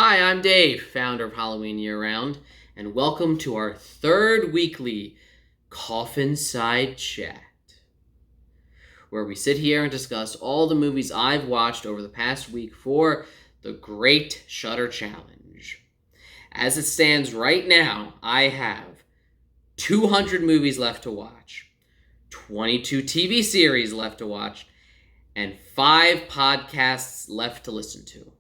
Hi, I'm Dave, founder of Halloween Year Round, and welcome to our third weekly Coffin Side Chat, where we sit here and discuss all the movies I've watched over the past week for the Great Shudder Challenge. As it stands right now, I have 200 movies left to watch, 22 TV series left to watch, and 5 podcasts left to listen to.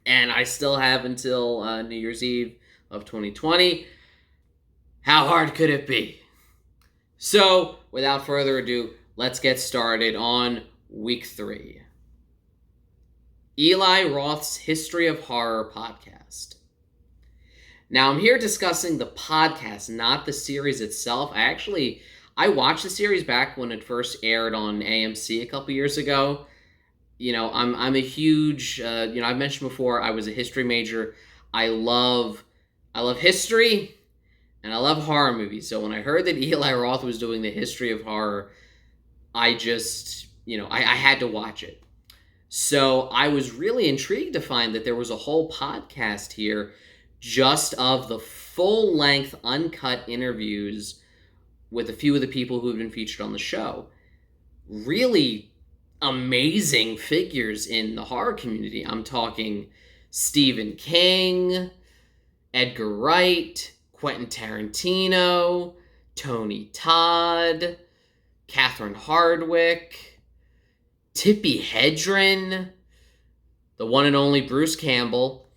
And I still have until New Year's Eve of 2020. How hard could it be? So, without further ado, let's get started on week 3. Eli Roth's History of Horror podcast. Now, I'm here discussing the podcast, not the series itself. I watched the series back when it first aired on AMC a couple years ago. You know, I'm a huge, I've mentioned before, I was a history major. I love history, and I love horror movies. So when I heard that Eli Roth was doing the history of horror, I just, I had to watch it. So I was really intrigued to find that there was a whole podcast here just of the full-length, uncut interviews with a few of the people who have been featured on the show. Really amazing figures in the horror community. I'm talking Stephen King, Edgar Wright, Quentin Tarantino, Tony Todd, Catherine Hardwicke, Tippi Hedren, the one and only Bruce Campbell,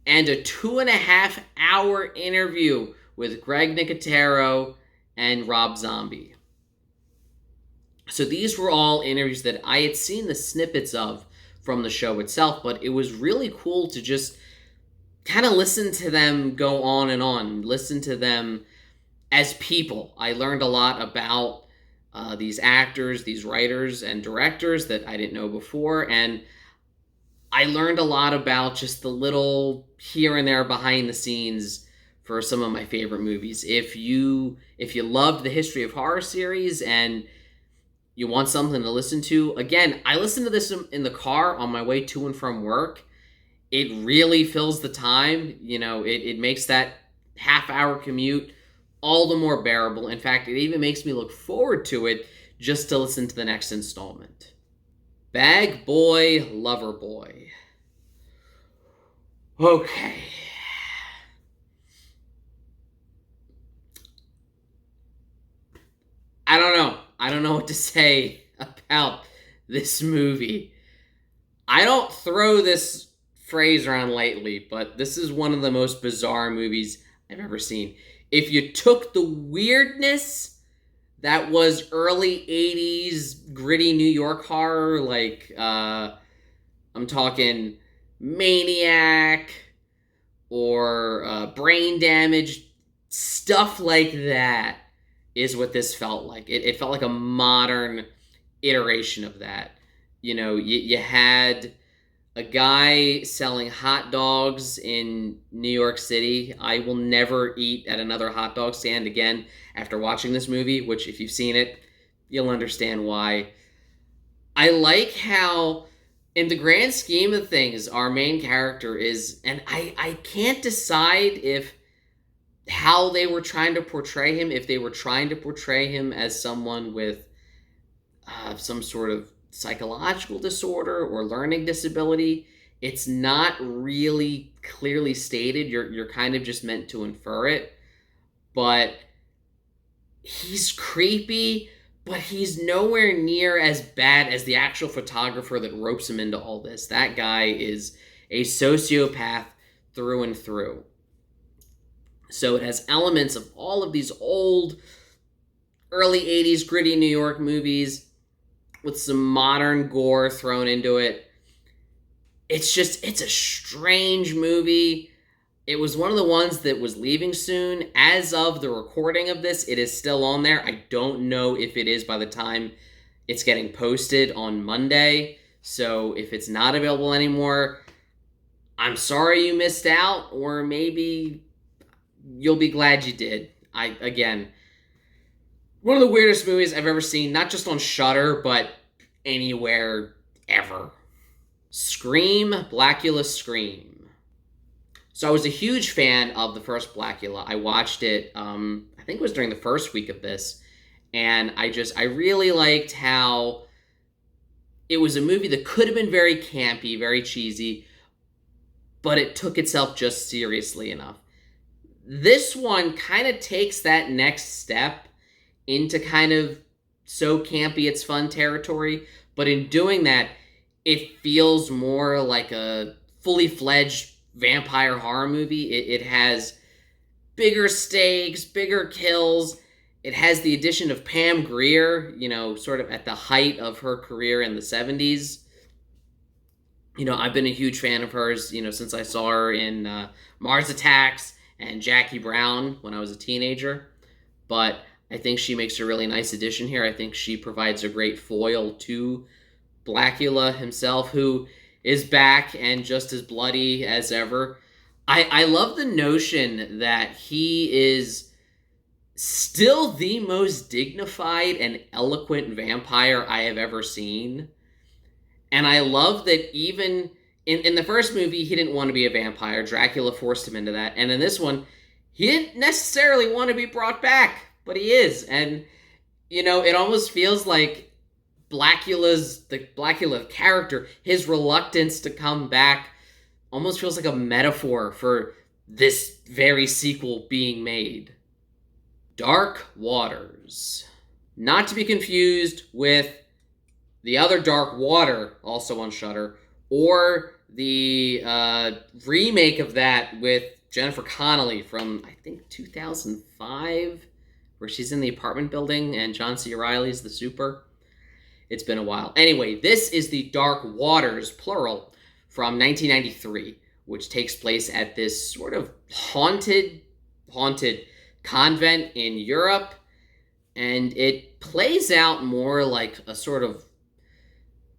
and a 2.5-hour interview with Greg Nicotero and Rob Zombie. So these were all interviews that I had seen the snippets of from the show itself, but it was really cool to just kind of listen to them go on and on, listen to them as people. I learned a lot about these actors, these writers and directors that I didn't know before, and I learned a lot about just the little here and there behind the scenes for some of my favorite movies. If you loved the History of Horror series and you want something to listen to, again, I listen to this in the car on my way to and from work. It really fills the time. It makes that half-hour commute all the more bearable. In fact, it even makes me look forward to it just to listen to the next installment. Bag Boy, Lover Boy. Okay. I don't know what to say about this movie. I don't throw this phrase around lightly, but this is one of the most bizarre movies I've ever seen. If you took the weirdness that was early 80s gritty New York horror, like, I'm talking Maniac or Brain Damage, stuff like that, is what this felt like. It felt like a modern iteration of that. You had a guy selling hot dogs in New York City. I will never eat at another hot dog stand again after watching this movie, which if you've seen it, you'll understand why. I like how, in the grand scheme of things, our main character is, and I can't decide how they were trying to portray him, if they were trying to portray him as someone with some sort of psychological disorder or learning disability. It's not really clearly stated. You're kind of just meant to infer it. But he's creepy, but he's nowhere near as bad as the actual photographer that ropes him into all this. That guy is a sociopath through and through. So it has elements of all of these old, early 80s gritty New York movies with some modern gore thrown into it. It's a strange movie. It was one of the ones that was leaving soon. As of the recording of this, it is still on there. I don't know if it is by the time it's getting posted on Monday. So if it's not available anymore, I'm sorry you missed out, or maybe you'll be glad you did. Again, one of the weirdest movies I've ever seen, not just on Shudder, but anywhere ever. Scream, Blacula Scream. So I was a huge fan of the first Blacula. I watched it, I think it was during the first week of this, and I really liked how it was a movie that could have been very campy, very cheesy, but it took itself just seriously enough. This one kind of takes that next step into kind of so campy it's fun territory, but in doing that, it feels more like a fully fledged vampire horror movie. It has bigger stakes, bigger kills. It has the addition of Pam Grier, sort of at the height of her career in the 70s. I've been a huge fan of hers, since I saw her in Mars Attacks and Jackie Brown when I was a teenager. But I think she makes a really nice addition here. I think she provides a great foil to Blacula himself, who is back and just as bloody as ever. I love the notion that he is still the most dignified and eloquent vampire I have ever seen. And I love that even in the first movie, he didn't want to be a vampire. Dracula forced him into that. And in this one, he didn't necessarily want to be brought back, but he is. And, it almost feels like the Blacula character, his reluctance to come back almost feels like a metaphor for this very sequel being made. Dark Waters. Not to be confused with the other Dark Water, also on Shudder, or the remake of that with Jennifer Connelly from, I think, 2005, where she's in the apartment building and John C. Reilly's the super. It's been a while. Anyway, this is the Dark Waters, plural, from 1993, which takes place at this sort of haunted convent in Europe, and it plays out more like a sort of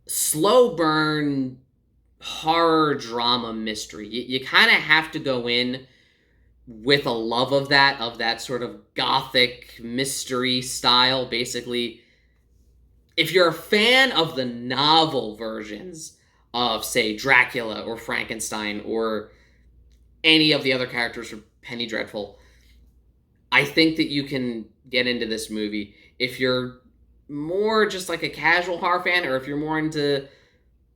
slow burn horror drama mystery. You kind of have to go in with a love of that sort of gothic mystery style. Basically, if you're a fan of the novel versions of, say, Dracula or Frankenstein or any of the other characters from Penny Dreadful, I think that you can get into this movie. If you're more just like a casual horror fan, or if you're more into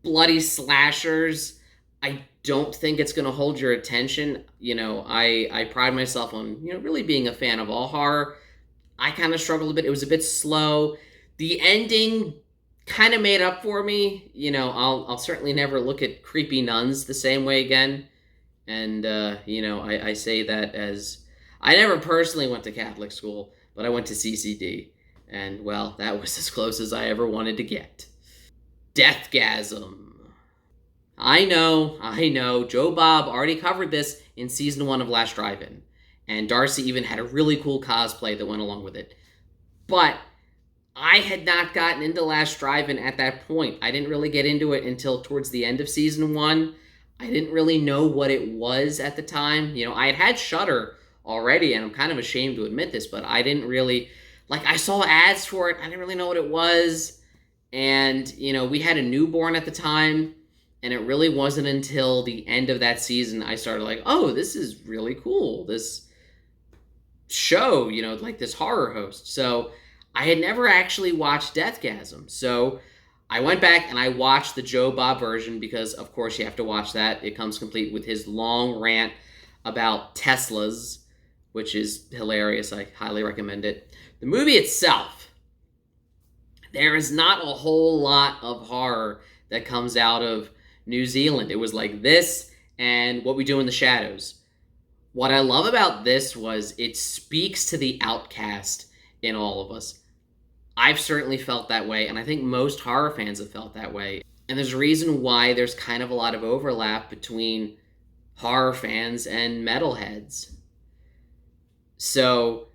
bloody slashers, I don't think it's going to hold your attention. I pride myself on, really being a fan of all horror. I kind of struggled a bit. It was a bit slow. The ending kind of made up for me. I'll certainly never look at creepy nuns the same way again. And, I say that as I never personally went to Catholic school, but I went to CCD. And, well, that was as close as I ever wanted to get. Deathgasm. I know. Joe Bob already covered this in Season 1 of Last Drive-In. And Darcy even had a really cool cosplay that went along with it. But I had not gotten into Last Drive-In at that point. I didn't really get into it until towards the end of Season 1. I didn't really know what it was at the time. I had Shudder already, and I'm kind of ashamed to admit this, but I didn't really... I saw ads for it. I didn't really know what it was. And, we had a newborn at the time, and it really wasn't until the end of that season I started oh, this is really cool. This show, this horror host. So I had never actually watched Deathgasm. So I went back and I watched the Joe Bob version because, of course, you have to watch that. It comes complete with his long rant about Teslas, which is hilarious. I highly recommend it. The movie itself, there is not a whole lot of horror that comes out of New Zealand. It was like this and What We Do in the Shadows. What I love about this was it speaks to the outcast in all of us. I've certainly felt that way, and I think most horror fans have felt that way. And there's a reason why there's kind of a lot of overlap between horror fans and metalheads. So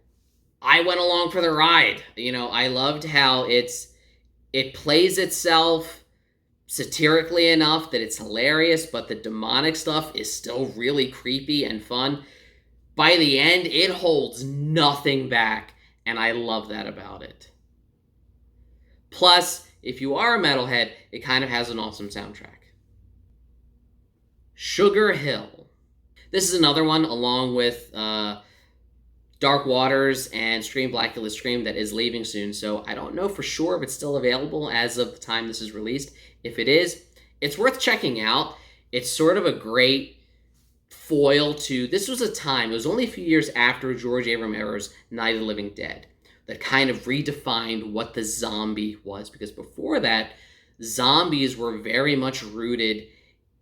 I went along for the ride. I loved how it plays itself satirically enough that it's hilarious, but the demonic stuff is still really creepy and fun. By the end, it holds nothing back, and I love that about it. Plus, if you are a metalhead, it kind of has an awesome soundtrack. Sugar Hill. This is another one along with Dark Waters and Scream, Blacula Scream that is leaving soon. So I don't know for sure if it's still available as of the time this is released. If it is, it's worth checking out. It's sort of a great foil to... This was a time, it was only a few years after George A. Romero's Night of the Living Dead, that kind of redefined what the zombie was. Because before that, zombies were very much rooted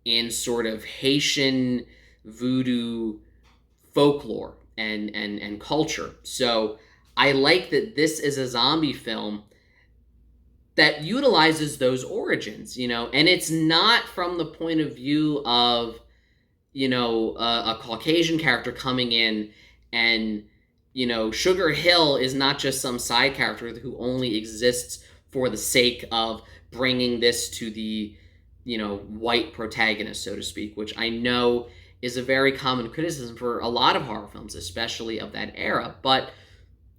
in sort of Haitian voodoo folklore and culture. So I like that this is a zombie film that utilizes those origins, and it's not from the point of view of, a Caucasian character coming in and, Sugar Hill is not just some side character who only exists for the sake of bringing this to the, white protagonist, so to speak, which I know is a very common criticism for a lot of horror films, especially of that era. But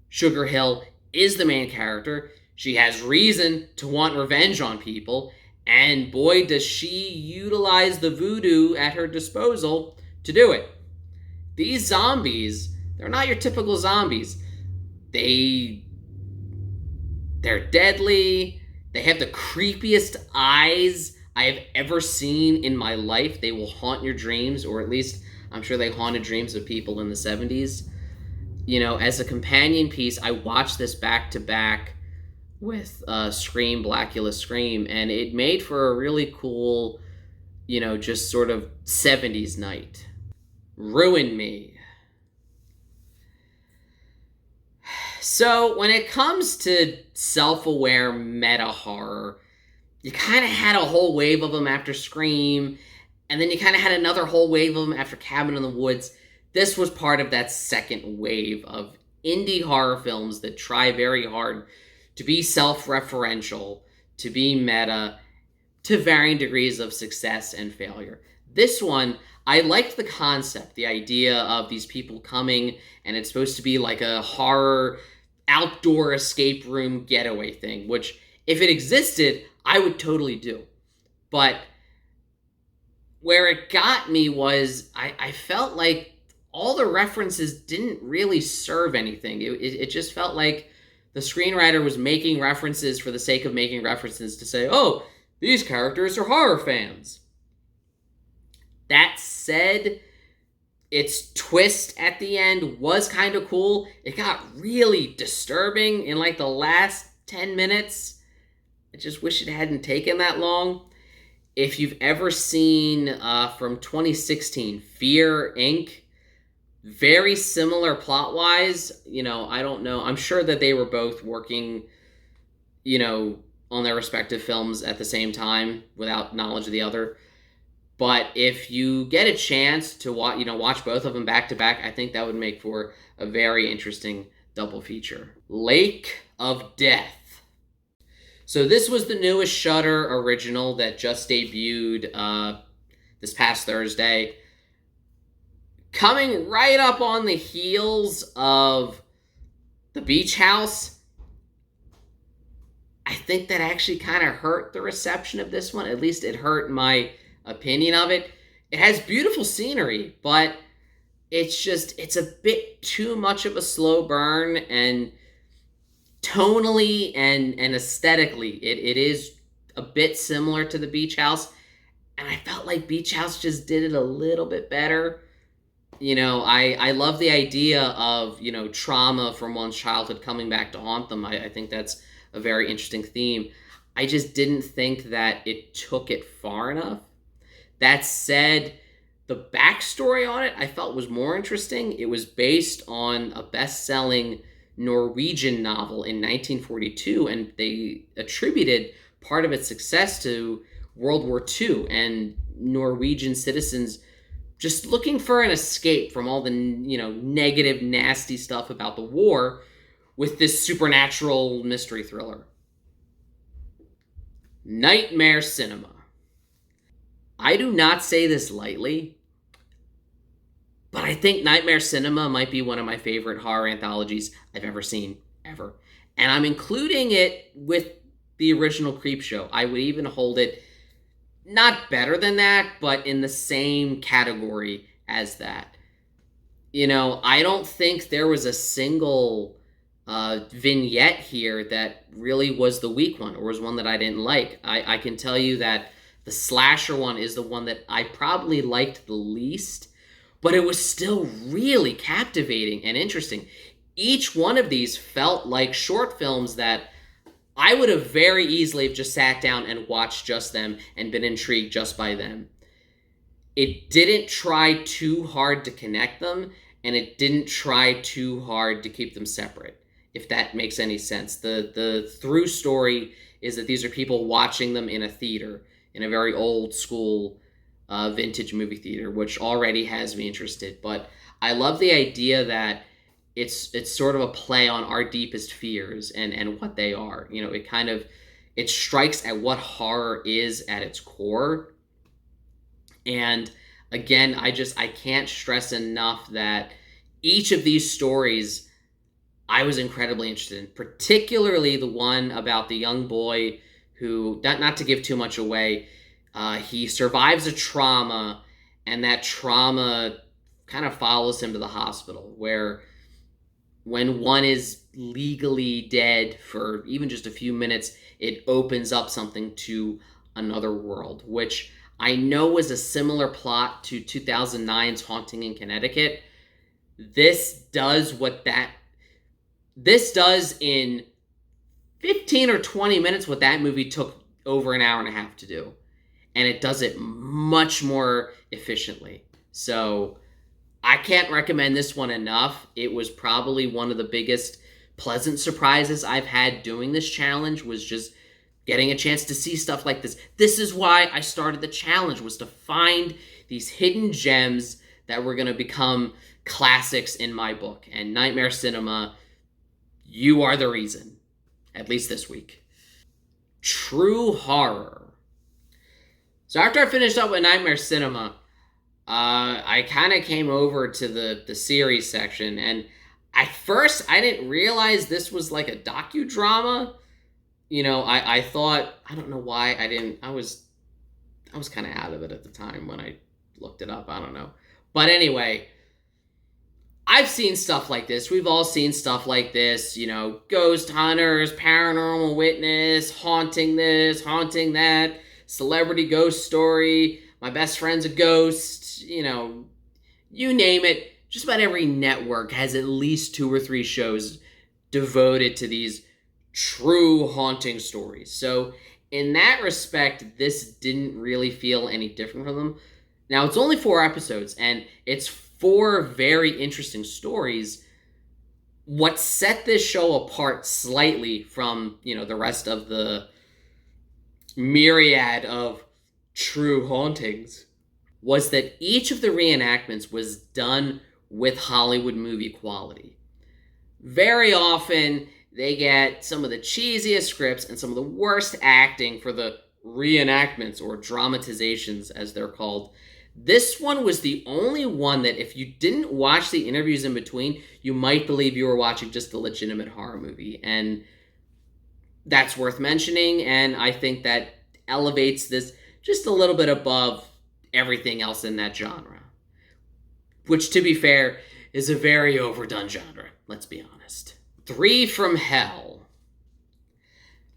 Sugar Hill is the main character. She has reason to want revenge on people, and boy, does she utilize the voodoo at her disposal to do it. These zombies, they're not your typical zombies. They're deadly. They have the creepiest eyes I have ever seen in my life. They will haunt your dreams, or at least I'm sure they haunted dreams of people in the 70s. As a companion piece, I watched this back to back with Scream, Blacula Scream, and it made for a really cool, just sort of 70s night. Ruin Me. So when it comes to self-aware meta horror, you kind of had a whole wave of them after Scream, and then you kind of had another whole wave of them after Cabin in the Woods. This was part of that second wave of indie horror films that try very hard to be self-referential, to be meta, to varying degrees of success and failure. This one, I liked the concept, the idea of these people coming, and it's supposed to be like a horror outdoor escape room getaway thing, which, if it existed, I would totally do. But where it got me was I felt like all the references didn't really serve anything. It just felt like the screenwriter was making references for the sake of making references to say, oh, these characters are horror fans. That said, its twist at the end was kind of cool. It got really disturbing in like the last 10 minutes. I just wish it hadn't taken that long. If you've ever seen from 2016, Fear Inc., very similar plot-wise. I don't know. I'm sure that they were both working, on their respective films at the same time without knowledge of the other. But if you get a chance to watch both of them back to back, I think that would make for a very interesting double feature. Lake of Death. So this was the newest Shudder original that just debuted this past Thursday. Coming right up on the heels of The Beach House, I think that actually kind of hurt the reception of this one. At least it hurt my opinion of it. It has beautiful scenery, but it's a bit too much of a slow burn, and tonally and aesthetically, it is a bit similar to The Beach House, and I felt like Beach House just did it a little bit better. I love the idea of, trauma from one's childhood coming back to haunt them. I think that's a very interesting theme. I just didn't think that it took it far enough. That said, the backstory on it I felt was more interesting. It was based on a best-selling Norwegian novel in 1942, and they attributed part of its success to World War II and Norwegian citizens just looking for an escape from all the, negative, nasty stuff about the war with this supernatural mystery thriller. Nightmare Cinema. I do not say this lightly, but I think Nightmare Cinema might be one of my favorite horror anthologies I've ever seen, ever. And I'm including it with the original Creepshow. I would even hold it not better than that, but in the same category as that. I don't think there was a single vignette here that really was the weak one or was one that I didn't like. I can tell you that the slasher one is the one that I probably liked the least, but it was still really captivating and interesting. Each one of these felt like short films that I would have very easily have just sat down and watched just them and been intrigued just by them. It didn't try too hard to connect them, and it didn't try too hard to keep them separate, if that makes any sense. The through story is that these are people watching them in a theater, in a very old school vintage movie theater, which already has me interested. But I love the idea that it's sort of a play on our deepest fears and what they are. It strikes at what horror is at its core. And again, I can't stress enough that each of these stories I was incredibly interested in, particularly the one about the young boy who, not to give too much away, he survives a trauma, and that trauma kind of follows him to the hospital, where when one is legally dead for even just a few minutes, it opens up something to another world, which I know was a similar plot to 2009's Haunting in Connecticut. This does in 15 or 20 minutes what that movie took over an hour and a half to do. And it does it much more efficiently. So I can't recommend this one enough. It was probably one of the biggest pleasant surprises I've had doing this challenge, was just getting a chance to see stuff like this. This is why I started the challenge, was to find these hidden gems that were going to become classics in my book. And Nightmare Cinema, you are the reason, at least this week. True horror. So after I finished up with Nightmare Cinema, I kind of came over to the series section, and at first I didn't realize this was like a docudrama. I thought, I don't know why I was kind of out of it at the time when I looked it up. I don't know. But anyway, I've seen stuff like this. We've all seen stuff like this, ghost hunters, paranormal witness, haunting this, haunting that, celebrity ghost story, my best friend's a ghost, you name it. Just about every network has at least 2 or 3 shows devoted to these true haunting stories. So in that respect, this didn't really feel any different from them. Now, it's only 4 episodes, and it's 4 very interesting stories. What set this show apart slightly from, the rest of the myriad of true hauntings was that each of the reenactments was done with Hollywood movie quality. Very often, they get some of the cheesiest scripts and some of the worst acting for the reenactments, or dramatizations as they're called. This one was the only one that if you didn't watch the interviews in between, you might believe you were watching just a legitimate horror movie. And that's worth mentioning, and I think that elevates this just a little bit above everything else in that genre. Which, to be fair, is a very overdone genre, let's be honest. 3 from Hell.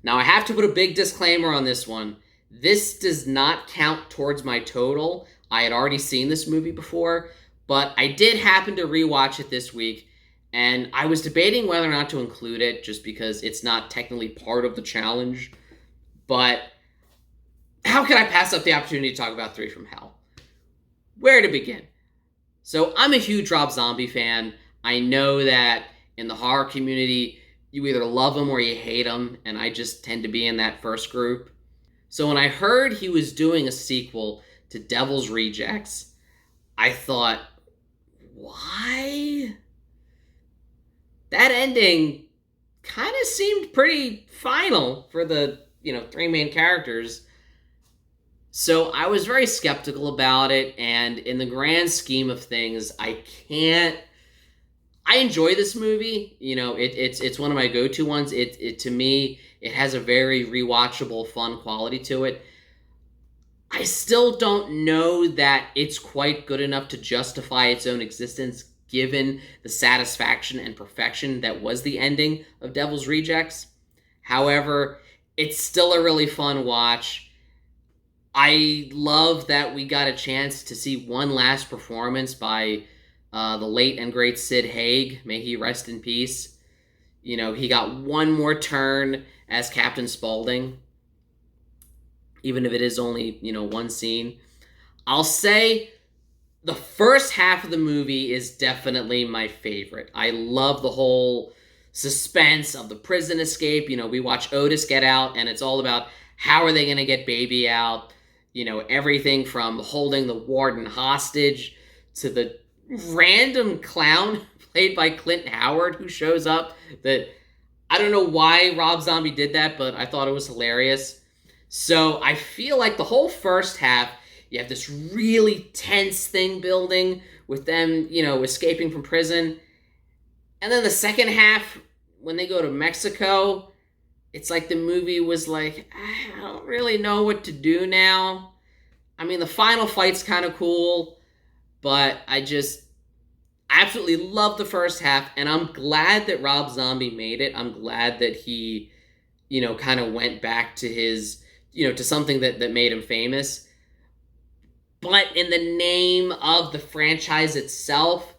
Now, I have to put a big disclaimer on this one. This does not count towards my total. I had already seen this movie before, but I did happen to rewatch it this week, and I was debating whether or not to include it, just because it's not technically part of the challenge. But how could I pass up the opportunity to talk about 3 from Hell? Where to begin? So I'm a huge Rob Zombie fan. I know that in the horror community, you either love him or you hate him, and I just tend to be in that first group. So when I heard he was doing a sequel to Devil's Rejects, I thought, why? That ending kind of seemed pretty final for the, 3 main characters. So I was very skeptical about it, and in the grand scheme of things, I enjoy this movie. It's one of my go-to ones. To me, it has a very rewatchable, fun quality to it. I still don't know that it's quite good enough to justify its own existence given the satisfaction and perfection that was the ending of Devil's Rejects. However, it's still a really fun watch. I love that we got a chance to see one last performance by the late and great Sid Haig. May he rest in peace. You know, he got one more turn as Captain Spaulding, even if it is only, one scene. I'll say the first half of the movie is definitely my favorite. I love the whole suspense of the prison escape. We watch Otis get out, and it's all about how are they going to get Baby out. Everything from holding the warden hostage to the random clown played by Clint Howard who shows up that I don't know why Rob Zombie did that, but I thought it was hilarious. So I feel like the whole first half, you have this really tense thing building with them, escaping from prison. And then the second half, when they go to Mexico, it's like the movie was like, I don't really know what to do now. I mean, the final fight's kind of cool, but I just absolutely love the first half, and I'm glad that Rob Zombie made it. I'm glad that he, kind of went back to his, to something that made him famous. But in the name of the franchise itself,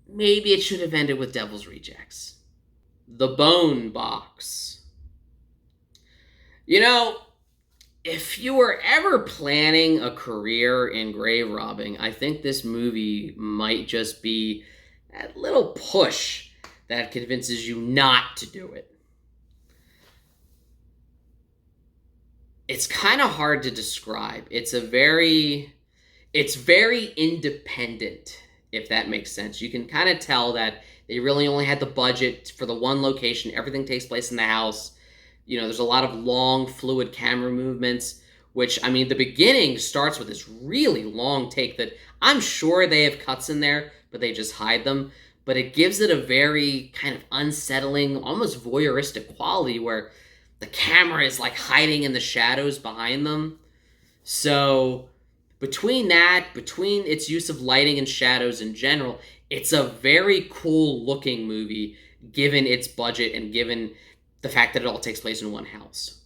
maybe it should have ended with Devil's Rejects. The Bone Box. If you were ever planning a career in grave robbing, I think this movie might just be that little push that convinces you not to do it. It's kind of hard to describe. It's very independent, if that makes sense. You can kind of tell that they really only had the budget for the one location. Everything takes place in the house. There's a lot of long, fluid camera movements, which, the beginning starts with this really long take that I'm sure they have cuts in there, but they just hide them. But it gives it a very kind of unsettling, almost voyeuristic quality where the camera is like hiding in the shadows behind them. So between its use of lighting and shadows in general, it's a very cool looking movie given its budget and given the fact that it all takes place in one house.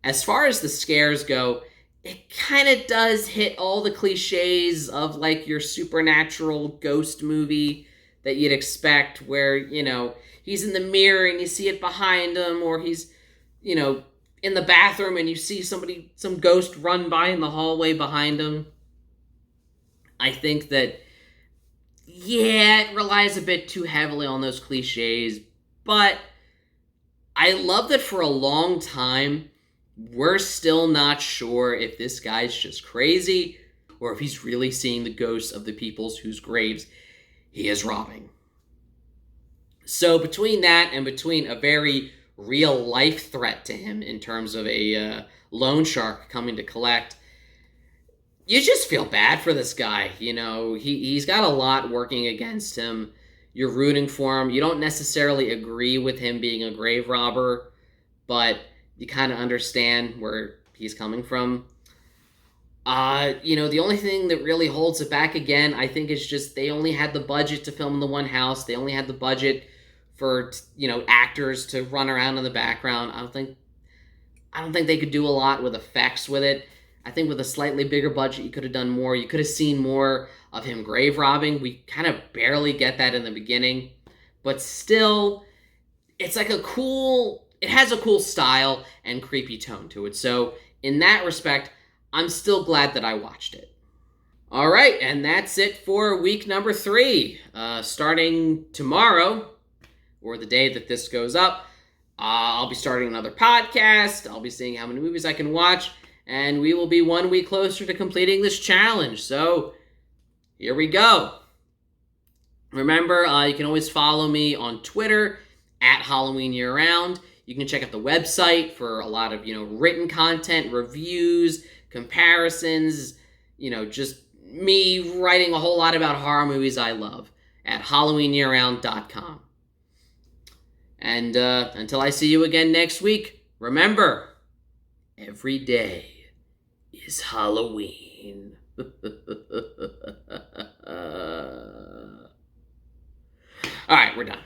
As far as the scares go, it kind of does hit all the cliches of like your supernatural ghost movie that you'd expect where, he's in the mirror and you see it behind him, or he's, in the bathroom and you see some ghost run by in the hallway behind him. I think that, it relies a bit too heavily on those cliches, but I love that for a long time, we're still not sure if this guy's just crazy or if he's really seeing the ghosts of the peoples whose graves he is robbing. So between that and between a very real life threat to him in terms of a loan shark coming to collect, you just feel bad for this guy. He's got a lot working against him. You're rooting for him. You don't necessarily agree with him being a grave robber, but you kind of understand where he's coming from. The only thing that really holds it back again, I think, is just they only had the budget to film in the one house. They only had the budget for, actors to run around in the background. I don't think they could do a lot with effects with it. I think with a slightly bigger budget, you could have done more. You could have seen more of him grave robbing. We kind of barely get that in the beginning. But still, it's like it has a cool style and creepy tone to it. So in that respect, I'm still glad that I watched it. All right, and that's it for week number 3. Starting tomorrow, or the day that this goes up, I'll be starting another podcast. I'll be seeing how many movies I can watch. And we will be 1 week closer to completing this challenge. So, here we go. Remember, you can always follow me on Twitter, @HalloweenYearRound. You can check out the website for a lot of, written content, reviews, comparisons, just me writing a whole lot about horror movies I love at HalloweenYearRound.com. And until I see you again next week, remember, every day is Halloween. All right, we're done.